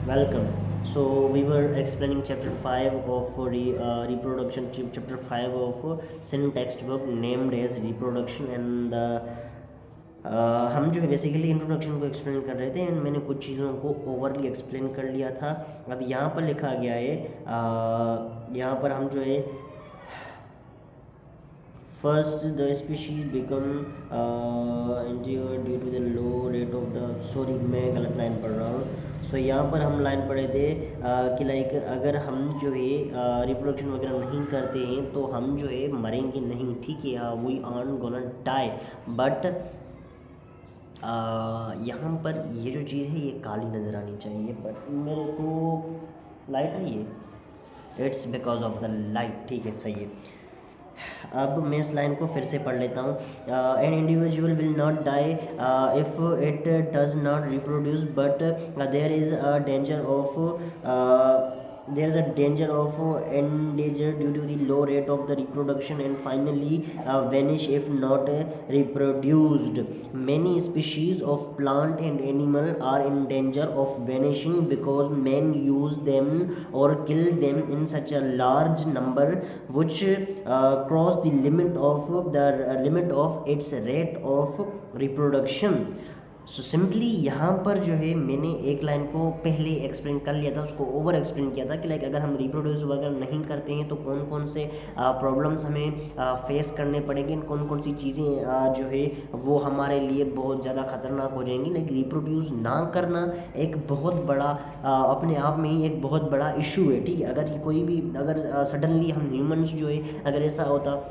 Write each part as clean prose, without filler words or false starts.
Welcome. So we were explaining chapter 5 of reproduction, chapter 5 of sin textbook named as reproduction and हम जो है basically introduction को explain कर रहे थे एंड मैंने कुछ चीज़ों को ओवरली एक्सप्लेन कर लिया था। अब यहाँ पर लिखा गया है, यहाँ पर हम जो है first the species become interior due to the low rate of the, sorry मैं गलत लाइन पढ़ रहा हूँ। सो यहाँ पर हम लाइन पढ़े थे कि लाइक अगर हम जो है रिप्रोडक्शन वगैरह नहीं करते हैं तो हम जो है मरेंगे नहीं, ठीक है, we are gonna die. But यहाँ पर ये जो चीज़ है ये काली नज़र आनी चाहिए, बट मेरे को लाइट है ये, it's because of the light, ठीक है, सही है। अब मैं इस लाइन को फिर से पढ़ लेता हूँ। An individual will not die if it does not reproduce but there is a danger of there is a danger of endanger due to the low rate of the reproduction and finally vanish if not reproduced. Many species of plant and animal are in danger of vanishing because men use them or kill them in such a large number which cross the limit of its rate of reproduction. So simply यहाँ पर जो है मैंने एक line को पहले explain कर लिया था, उसको ओवर एक्सप्लेन किया था कि लाइक अगर हम रिप्रोड्यूस वगैरह नहीं करते हैं तो कौन कौन से प्रॉब्लम्स हमें फेस करने पड़ेंगे, कौन कौन सी चीज़ें जो है वो हमारे लिए बहुत ज़्यादा ख़तरनाक हो जाएंगी। लाइक रिप्रोड्यूस ना करना एक बहुत बड़ा अपने आप में ही एक बहुत बड़ा इशू है, ठीक है। अगर कोई भी अगर सडनली हम ह्यूमन्स जो है अगर ऐसा होता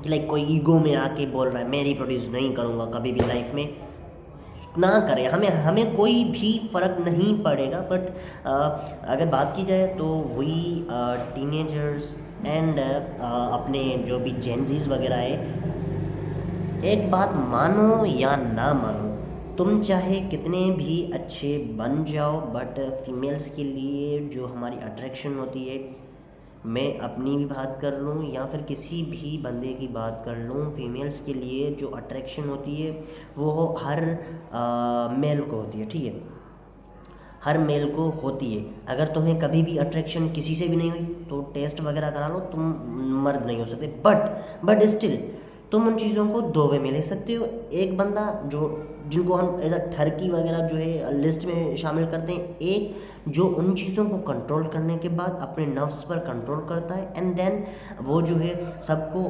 कि लाइक कोई ईगो में आके बोल रहा है मैं रिप्रोड्यूस नहीं करूँगा कभी भी लाइफ में, ना करें, हमें कोई भी फ़र्क नहीं पड़ेगा। बट अगर बात की जाए तो वी टीनेजर्स एंड अपने जो भी जेंजीज वगैरह है, एक बात मानो या ना मानो, तुम चाहे कितने भी अच्छे बन जाओ बट फीमेल्स के लिए जो हमारी अट्रैक्शन होती है, मैं अपनी भी बात कर लूँ या फिर किसी भी बंदे की बात कर लूँ, फीमेल्स के लिए जो अट्रैक्शन होती है वो हर मेल को होती है, ठीक है, हर मेल को होती है। अगर तुम्हें कभी भी अट्रैक्शन किसी से भी नहीं हुई तो टेस्ट वगैरह करा लो, तुम मर्द नहीं हो सकते। बट स्टिल तुम उन चीज़ों को दो वे में ले सकते हो। एक बंदा जो जिनको हम एज अ ठरकी वगैरह जो है लिस्ट में शामिल करते हैं, एक जो उन चीज़ों को कंट्रोल करने के बाद अपने नफ्स पर कंट्रोल करता है एंड देन वो जो है सबको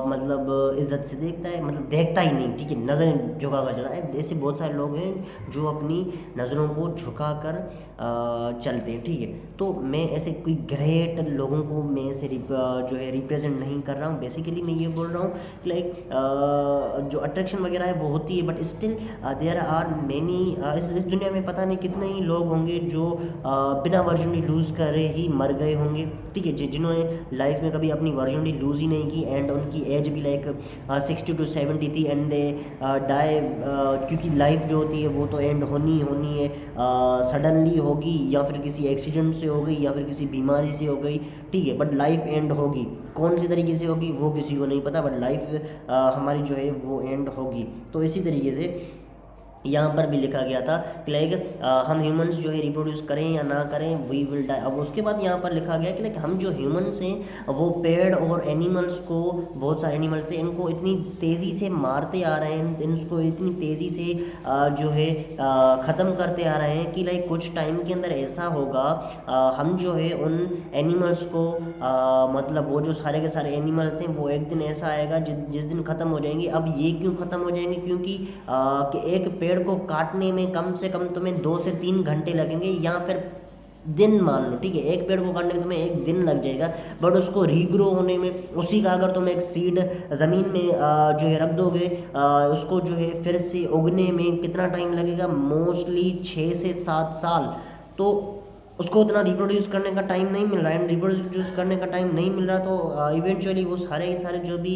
मतलब इज़्ज़त से देखता है, मतलब देखता ही नहीं, ठीक है, नज़रें झुका कर चला है। ऐसे बहुत सारे लोग हैं जो अपनी नज़रों को झुका कर चलते हैं, ठीक है। तो मैं ऐसे कोई ग्रेट लोगों को मैं ऐसे जो है रिप्रेजेंट नहीं कर रहा हूँ। बेसिकली मैं ये बोल रहा हूँ कि लाइक जो अट्रैक्शन वगैरह है वो होती है, but still there are many, इस दुनिया में पता नहीं कितने ही लोग होंगे जो बिना वर्जिनिटी लूज़ करे ही मर गए होंगे, ठीक है, जिन्होंने लाइफ में कभी अपनी वर्जिनिटी लूज़ ही नहीं की एंड उनकी एज भी लाइक 60 to 70 थी एंड दे डाई, क्योंकि लाइफ जो होती है वो तो एंड होनी है, सडनली होगी या फिर किसी एक्सीडेंट से हो गई या फिर किसी बीमारी से हो गई, ठीक है, बट लाइफ एंड होगी। कौन सी तरीके से होगी वो किसी को नहीं पता, बट लाइफ हमारी जो है वो एंड होगी। तो इसी तरीके से यहाँ पर भी लिखा गया था कि लाइक हम ह्यूमंस जो है रिप्रोड्यूस करें या ना करें वी विल डाई। अब उसके बाद यहाँ पर लिखा गया कि लाइक हम जो ह्यूमंस हैं वो पेड़ और एनिमल्स को, बहुत सारे एनिमल्स थे, इनको इतनी तेज़ी से मारते आ रहे हैं, इनको इतनी तेज़ी से जो है ख़त्म करते आ रहे हैं कि लाइक कुछ टाइम के अंदर ऐसा होगा हम जो है उन एनिमल्स को मतलब वो जो सारे के सारे एनिमल्स हैं वो एक दिन ऐसा आएगा जिस दिन ख़त्म हो जाएंगे। अब ये क्यों ख़त्म हो जाएंगे? क्योंकि कि एक पेड़ को काटने में कम से कम तुम्हें 2 से 3 घंटे लगेंगे या फिर दिन मान लो, ठीक है, एक पेड़ को काटने में तुम्हें एक दिन लग जाएगा, बट उसको रीग्रो होने में, उसी का अगर तुम एक सीड ज़मीन में जो है रख दोगे, उसको जो है फिर से उगने में कितना टाइम लगेगा? मोस्टली 6 से 7 साल। तो उसको उतना रिप्रोड्यूस करने का टाइम नहीं मिल रहा है, एंड रिप्रोड्यूस करने का टाइम नहीं मिल रहा तो इवेंचुअली वो सारे के सारे जो भी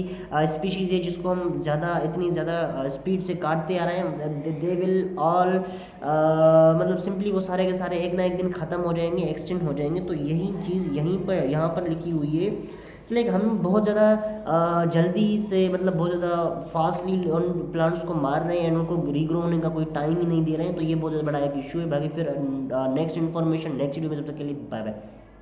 स्पीशीज़ है जिसको हम इतनी ज़्यादा स्पीड से काटते आ रहे हैं, दे विल ऑल मतलब सिंपली वो सारे के सारे एक ना एक दिन ख़त्म हो जाएंगे, एक्सटेंड हो जाएंगे। तो यही चीज़ यहाँ पर लिखी हुई है लाइक हम बहुत ज़्यादा जल्दी से मतलब बहुत ज़्यादा फास्टली उन प्लांट्स को मार रहे हैं एंड उनको रीग्रो होने का कोई टाइम ही नहीं दे रहे हैं, तो ये बहुत ज़्यादा बड़ा एक इशू है। बाकी फिर नेक्स्ट इन्फॉर्मेशन नेक्स्ट वीडियो में, जब तक के लिए बाय बाय।